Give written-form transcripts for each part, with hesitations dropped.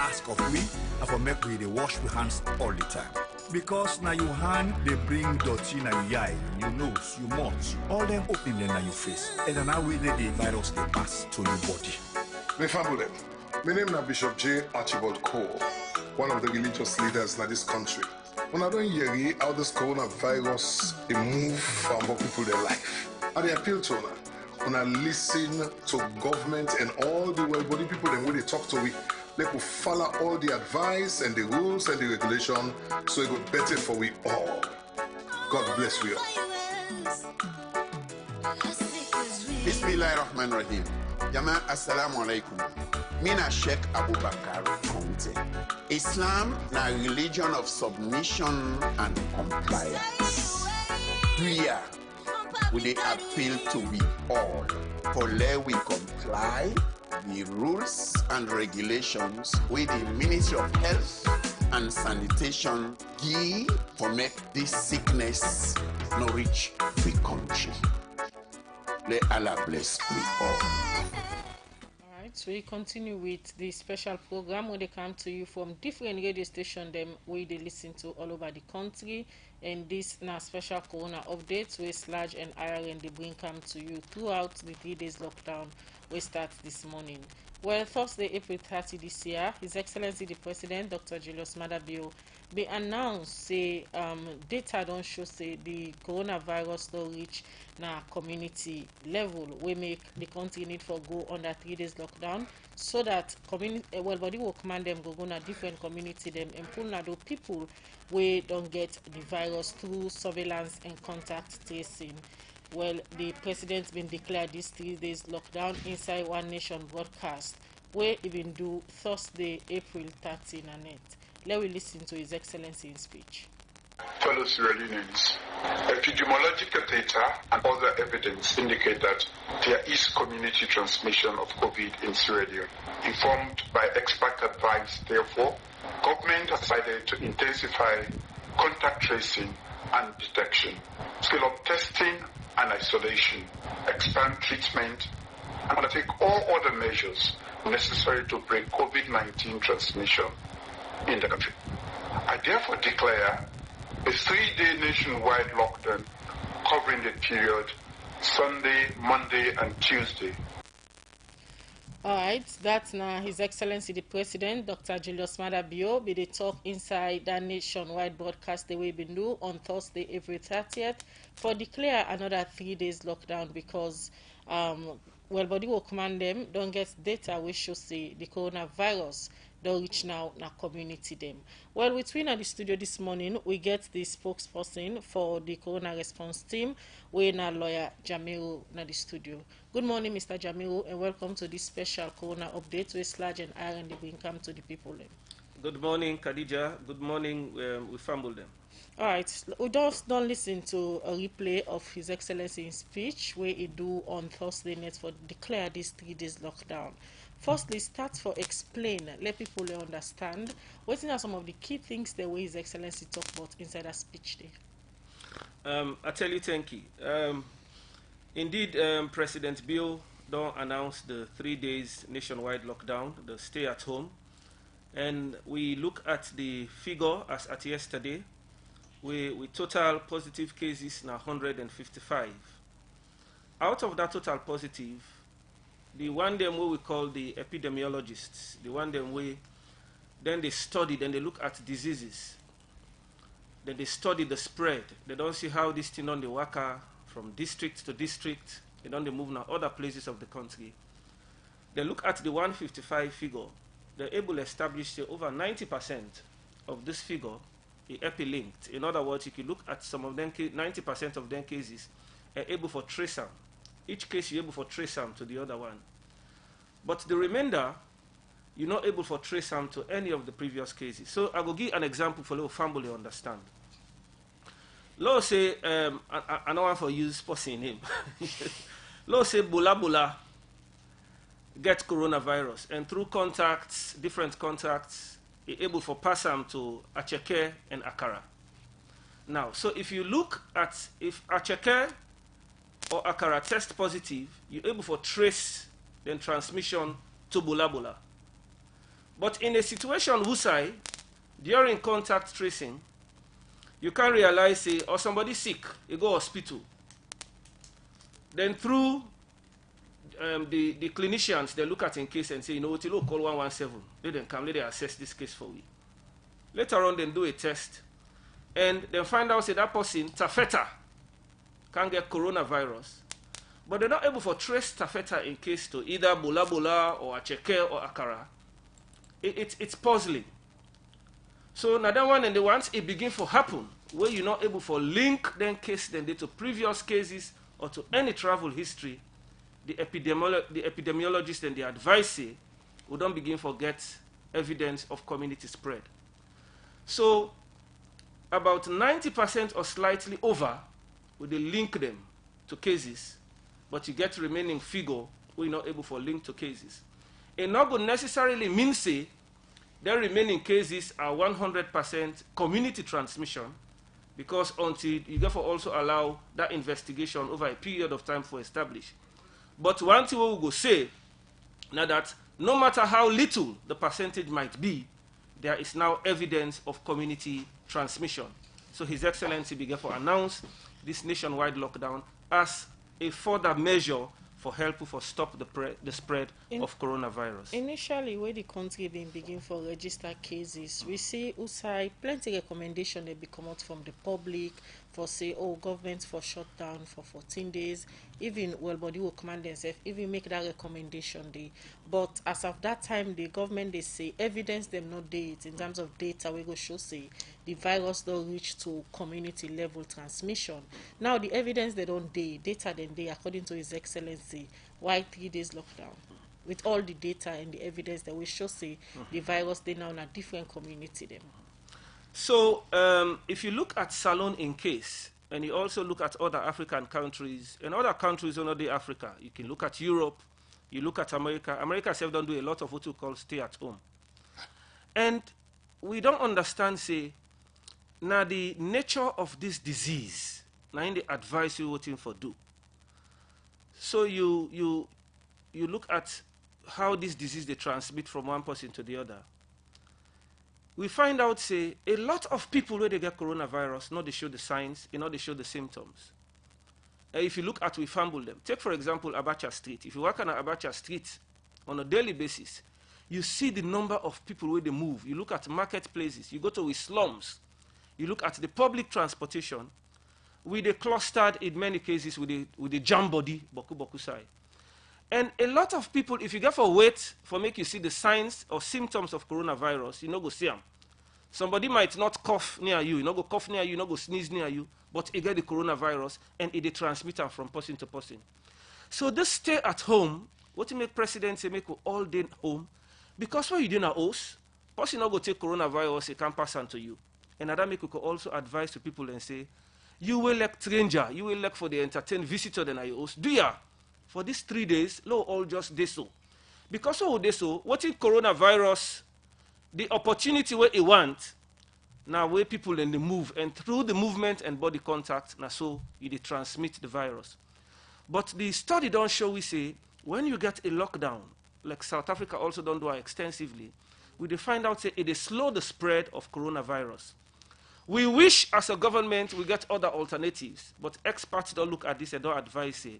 ask of we and for make we dey wash we hands all the time. Because now your hand they bring dirty na your eye, your nose, your mouth, all them opening them na your face. And then how we let the virus they pass to your body. My family, my name is Bishop J. Archibald Cole, one of the religious leaders in this country. When I don't hear how this coronavirus they move from people their life, and they appeal to her. When I listen to government and all the well-body people, then when they talk to we, they will follow all the advice and the rules and the regulation, so it will be better for we all. God bless we all. Bismillahirrahmanirrahim. Jama assalamu alaikum. Mina Sheikh Abubakar Conte. Islam na religion of submission and compliance. Prayer we appeal to we all for let we comply the rules and regulations with the Ministry of Health and Sanitation give for make this sickness no reach the country. Let Allah bless we all. So we continue with the special program where they come to you from different radio stations them where they listen to all over the country, and this now special corona updates where Sludge and Ireland they bring come to you throughout the 3 days lockdown we start this morning. Well, Thursday, April 30 this year, His Excellency the President, Dr. Julius Madabio, be announced say data don't show say the coronavirus don't reach na community level. We make the country need for go under 3 days lockdown so that community body will command them go na different community them and pull na do people we don't get the virus through surveillance and contact tracing. Well, the president's been declared this 3 days lockdown inside One Nation broadcast, where even do Thursday, April 13 and 8. Let me listen to His Excellency in speech. Fellow Sierra Leoneans, epidemiological data and other evidence indicate that there is community transmission of COVID in Sierra Leone. Informed by expert advice, therefore, government has decided to intensify contact tracing and detection, scale up testing and isolation, expand treatment, and undertake all other measures necessary to break COVID-19 transmission in the country. I therefore declare a 3-day nationwide lockdown covering the period Sunday, Monday, and Tuesday. Alright, that's now His Excellency the President, Dr. Julius Madabio, be the talk inside that nationwide broadcast the way been do on Thursday, April 30th, for declare another 3 days lockdown because body will command them don't get data which should say the coronavirus don't reach now na community them. Well, between at the studio this morning, we get the spokesperson for the corona response team, we na lawyer Jamiru na the studio. Good morning, Mr. Jamiru, and welcome to this special corona update with Sludge and Iron they bring come to the people. Good morning, Khadija. Good morning, we fumbled them. All right, we just don't listen to a replay of His Excellency's speech where he do on Thursday night for declare this 3 days lockdown. Firstly, start for explain, let people understand what are some of the key things the way His Excellency talk about inside that speech there. I tell you, thank you. Indeed, President Bill don't announce the 3 days nationwide lockdown, the stay at home, and we look at the figure as at yesterday. We total positive cases now 155. Out of that total positive, the one them we call the epidemiologists, the one them then they study, then they look at diseases, then they study the spread. They don't see how this thing on the waka from district to district. They don't move now other places of the country. They look at the 155 figure. They're able to establish over 90% of this figure is epi-linked. In other words, if you look at some of them, 90% of them cases are able for trace them. Each case you're able for trace them to the other one. But the remainder, you're not able for trace them to any of the previous cases. So I will give an example for little family to understand. Let's say, I don't want to use person name. Let's say Bula Bula get coronavirus and through contacts, different contacts, able for pass them to Acheke and Akara. Now, so if you look at if Acheke or Akara test positive, you're able for trace then transmission to Bula Bula. But in a situation, Wusai, during contact tracing, you can realize, say, or somebody sick, you go hospital. Then through the clinicians, they look at in case and say, you know what, you call 117. Let them come, let them assess this case for we. Later on, then do a test. And then find out, say, that person, Tafeta, can get coronavirus. But they're not able to trace Tafeta in case to either Bula Bula or Acheke or Akara. It's puzzling. So now that one, and the ones it begin to happen, where you're not able to link then case then to previous cases or to any travel history, the epidemiologists and the advice say, we don't begin to get evidence of community spread. So about 90% or slightly over, we they link them to cases, but you get remaining figure, we're not able to link to cases. It not going necessarily mean say the remaining cases are 100% community transmission, because until you therefore also allow that investigation over a period of time for establish. But one thing we will go say, now that no matter how little the percentage might be, there is now evidence of community transmission. So His Excellency began to announce this nationwide lockdown as a further measure for help for stop the spread of coronavirus. Initially, when the country been begin for register cases, we see outside plenty recommendation they be come out from the public for say, oh, government for shutdown for 14 days. Even well, body will command themselves, even make that recommendation day. But as of that time, the government they say evidence them not date in terms of data we go show say the virus don't reach to community level transmission. Now the evidence they don't data then they according to His Excellency. Why 3 days lockdown? With all the data and the evidence that we show say the virus they now in a different community them. So if you look at Salone in case, and you also look at other African countries, and other countries in other Africa, you can look at Europe, you look at America. America itself don't do a lot of what we call stay at home. And we don't understand, say, now the nature of this disease, now in the advice you're waiting for do. So you look at how this disease they transmit from one person to the other. We find out, say, a lot of people where they get coronavirus, not they show the signs, you know, they show the symptoms. If you look at, we fumble them. Take, for example, Abacha Street. If you walk on Abacha Street on a daily basis, you see the number of people where they move. You look at marketplaces, you go to slums, you look at the public transportation, with the clustered, in many cases, with the jam body, boku side. And a lot of people, if you get for wait for make you see the signs or symptoms of coronavirus, you know go see them. Somebody might not cough near you, you know go cough near you, you know go sneeze near you, but you get the coronavirus and it transmit from person to person. So this stay at home, what you make president say make all day home, because when you do not host, person not go take coronavirus, it can pass on to you. And that make we could also advise to people and say, you will like stranger, you will like for the entertained visitor than I host. Do ya? For these 3 days, lo all just do so. Because of this so, what is coronavirus? The opportunity where it want, now where people in the move, and through the movement and body contact, now so you transmit the virus. But the study don't show, we say, when you get a lockdown, like South Africa also don't do it extensively, we find out say it slow the spread of coronavirus. We wish as a government we get other alternatives, but experts don't look at this and don't advise say,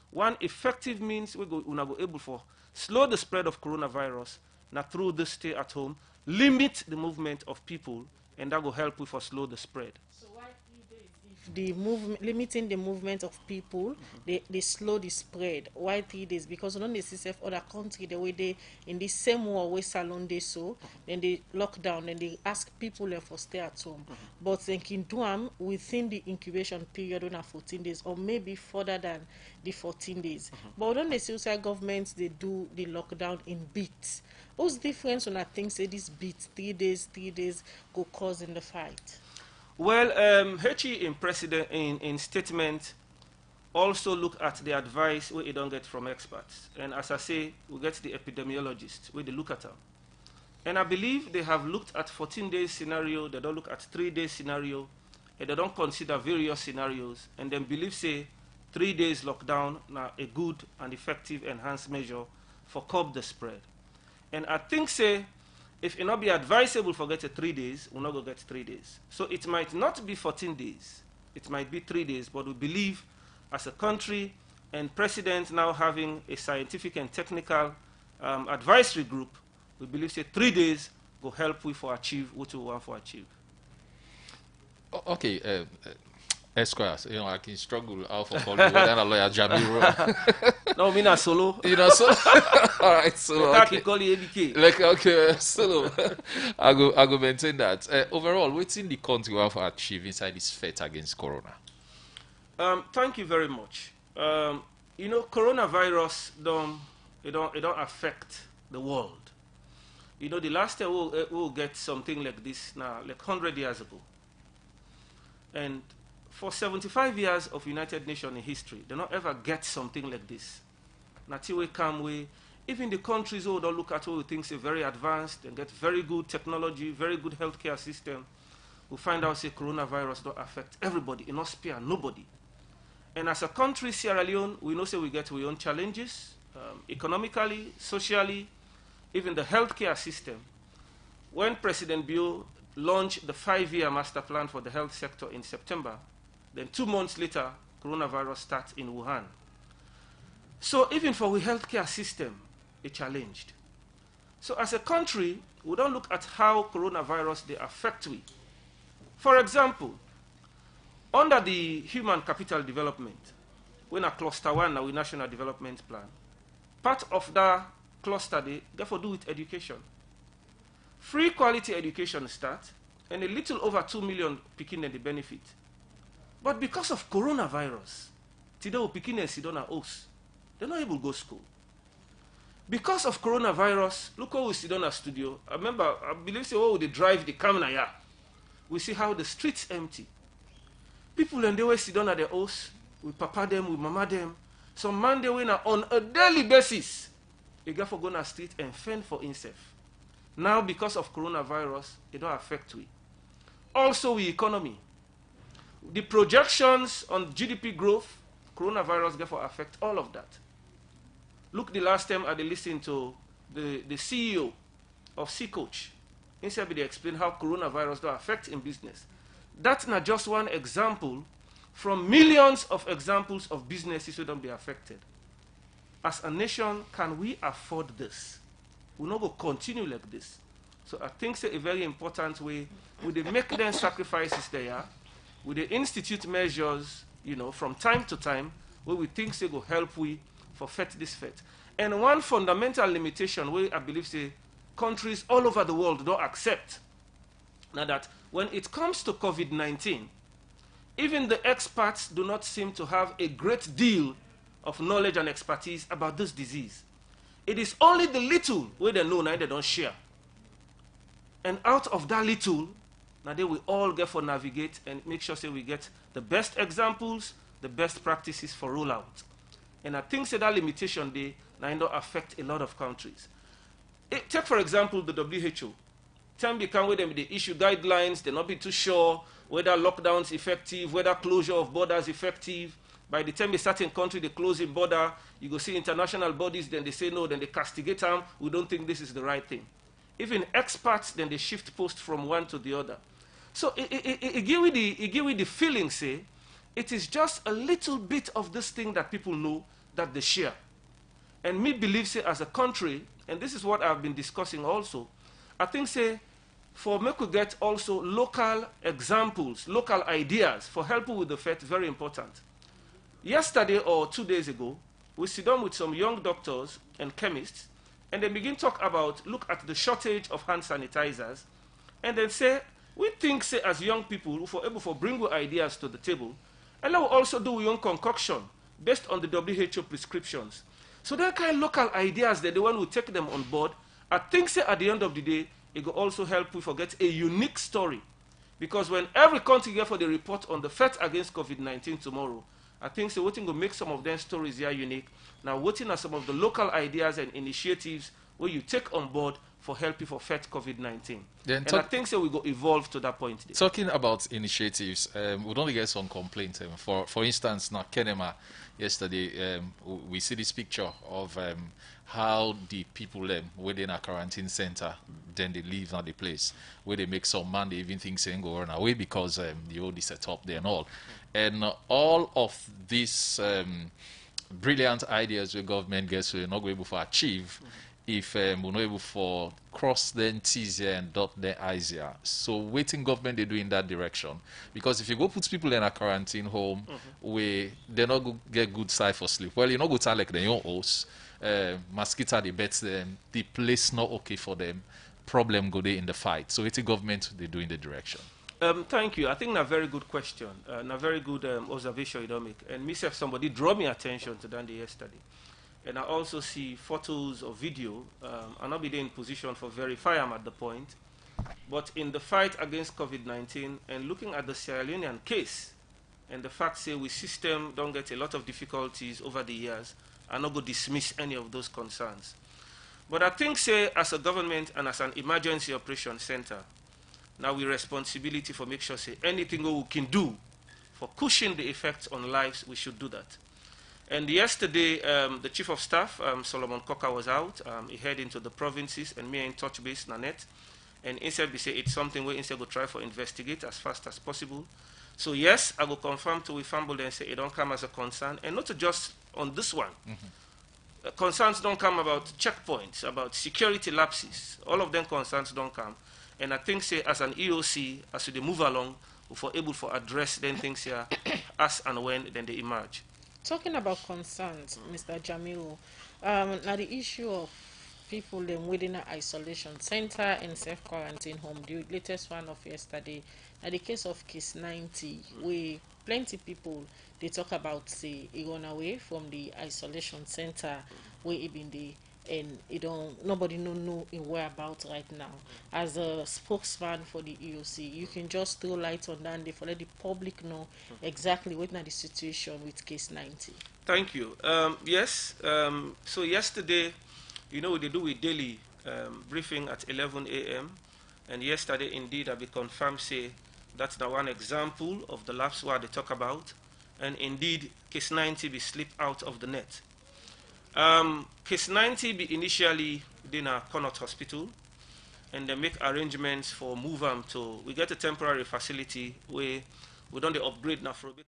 one effective means we're go able for slow the spread of coronavirus, now through this stay at home, limit the movement of people, and that will help with for slow the spread. So why 3 days? If the movement, limiting the movement of people, they slow the spread. Why 3 days? Because we don't see other country the way they in the same war where Salone they so, then they lock down and they ask people for stay at home. But they can do them within the incubation period on 14 days, or maybe further than the 14 days. But don't they see governments they do the lockdown in bits? What's the difference when I think say this bit 3 days go cause in the fight? Well, HE in statement also look at the advice where you don't get from experts. And as I say, we get the epidemiologists where they look at them. And I believe they have looked at 14-day scenario, they don't look at 3-day scenario, and they don't consider various scenarios, and then believe say 3 days lockdown now a good and effective enhanced measure for curb the spread. And I think say if it not be advisable for get 3 days, we'll not go get 3 days. So it might not be 14 days. It might be 3 days, but we believe as a country and president now having a scientific and technical advisory group, we believe say 3 days will help we for achieve what we want to achieve. Okay, Esquires, you know, I can struggle out for calling you whether a lawyer Jamiru. No, me not solo. You know, so all right, so I okay. can call you ABK. Like okay, solo. I go maintain that. Overall, what's in the country we have to achieve inside this fight against corona? Thank you very much. You know, coronavirus don't affect the world. You know, the last time we'll get something like this now, like 100 years ago. And for 75 years of United Nations in history, they don't ever get something like this. Until we come, even the countries who don't look at what we think is very advanced and get very good technology, very good healthcare system, we find out say coronavirus don't affect everybody, it not spare nobody. And as a country, Sierra Leone, we know say we get our own challenges, economically, socially, even the healthcare system. When President Bill launched the 5-year master plan for the health sector in September, then 2 months later, coronavirus starts in Wuhan. So even for the healthcare system, it challenged. So as a country, we don't look at how coronavirus they affect we. For example, under the human capital development, when a cluster 1 now with national development plan, part of that cluster they therefore do with education. Free quality education start, and a little over 2 million Pekin and the benefit. But because of coronavirus, today Pekin and Sidona host, they're not able to go to school. Because of coronavirus, look how we sit on a studio. I remember, I believe say, oh, they drive the camera here. We see how the streets empty. People and they will sit down at their house, we papa them, we mama them. Some man they win on a daily basis. They go for go on the street and fend for himself. Now, because of coronavirus, it don't affect we. Also, the economy. The projections on GDP growth, coronavirus therefore affect all of that. Look, the last time I listened to the CEO of C Coach. Instead, they explain how coronavirus don't affect in business. That's not just one example from millions of examples of businesses who don't be affected. As a nation, can we afford this? We're not going to continue like this. So I think it's a very important way. Would they make them sacrifices there? Would they institute measures, you know, from time to time, where we think they will help we for fight this fight? And one fundamental limitation where I believe say countries all over the world don't accept. Now that when it comes to COVID-19, even the experts do not seem to have a great deal of knowledge and expertise about this disease. It is only the little where they know now they don't share. And out of that little, now they will all get for navigate and make sure say we get the best examples, the best practices for rollout. And I think say that limitation they now don't affect a lot of countries. Take for example the WHO. Time become with them they issue guidelines, they're not be too sure whether lockdown is effective, whether closure of borders effective. By the time a certain country they close a border, you go see international bodies, then they say no, then they castigate them. We don't think this is the right thing. Even experts, then they shift post from one to the other. So it give you the feeling, say, it is just a little bit of this thing that people know that they share. And me believe, say, as a country, and this is what I've been discussing also, I think, say, for me to get also local examples, local ideas for helping with the fight, very important. Yesterday or 2 days ago, we sit down with some young doctors and chemists, and they begin to talk about, look at the shortage of hand sanitizers, and then say, we think, say, as young people, we're able to bring our ideas to the table, and now we also do our own concoction based on the WHO prescriptions. So that kind of local ideas, they're the one who take them on board. I think, say, at the end of the day, it will also help we forget a unique story. Because when every country get for the report on the fight against COVID-19 tomorrow, I think so. What will make some of them stories here unique. Now, what are some of the local ideas and initiatives where you take on board for helping for fight COVID-19. Then And I think so we go evolve to that point there. Talking about initiatives, we don't get some complaints. For instance, now Kenema, yesterday, we see this picture of how the people within a quarantine center, then they leave now the place where they make some man, they even think saying go run away because the old is set up there and all. And all of these brilliant ideas the government gets we're not able to achieve if we're not able for cross then T's here and dot the I's here. So waiting government they do in that direction. Because if you go put people in a quarantine home where they're not go get good sight for sleep, well, you know, go tell like their own house, mosquito they bet them, the place not okay for them, problem go there in the fight. So waiting government they do in the direction. Thank you. I think a very good question, a very good observation you don't make. And myself, somebody draw me attention to that yesterday. And I also see photos or video. I'll not be in position for verify I'm at the point. But in the fight against COVID-19 and looking at the Sierra Leonean case, and the fact say we system don't get a lot of difficulties over the years, I'm not going to dismiss any of those concerns. But I think say as a government and as an emergency operation center, now we responsibility for make sure say anything we can do for cushioning the effects on lives, we should do that. And yesterday, the Chief of Staff, Solomon Cocker, was out. He head into the provinces, and me in touch base, Nanette. And instead, we say it's something we instead go try for investigate as fast as possible. So yes, I will confirm to we fumble and say it don't come as a concern, and not just on this one. Concerns don't come about checkpoints, about security lapses. All of them concerns don't come. And I think say as an EOC, as we move along, we're able to address then things here as and when then they emerge. Talking about concerns, Mr. Jamilu, now the issue of people within an isolation center and self-quarantine home, the latest one of yesterday, now the case of case 90, where plenty people, they talk about, say, he run away from the isolation center where he been there, and nobody know in whereabouts right now. As a spokesman for the EOC, you can just throw light on that and for let the public know exactly what now the situation with case 90. Thank you. Yes, so yesterday, you know, they do a daily briefing at 11 a.m. And yesterday, indeed, I be confirmed, say, that's the one example of the lapse where they talk about. And indeed, case 90 be slipped out of the net. Case 90 be initially in a Connaught Hospital, and they make arrangements for move to, we get a temporary facility where we don't upgrade now for a bit.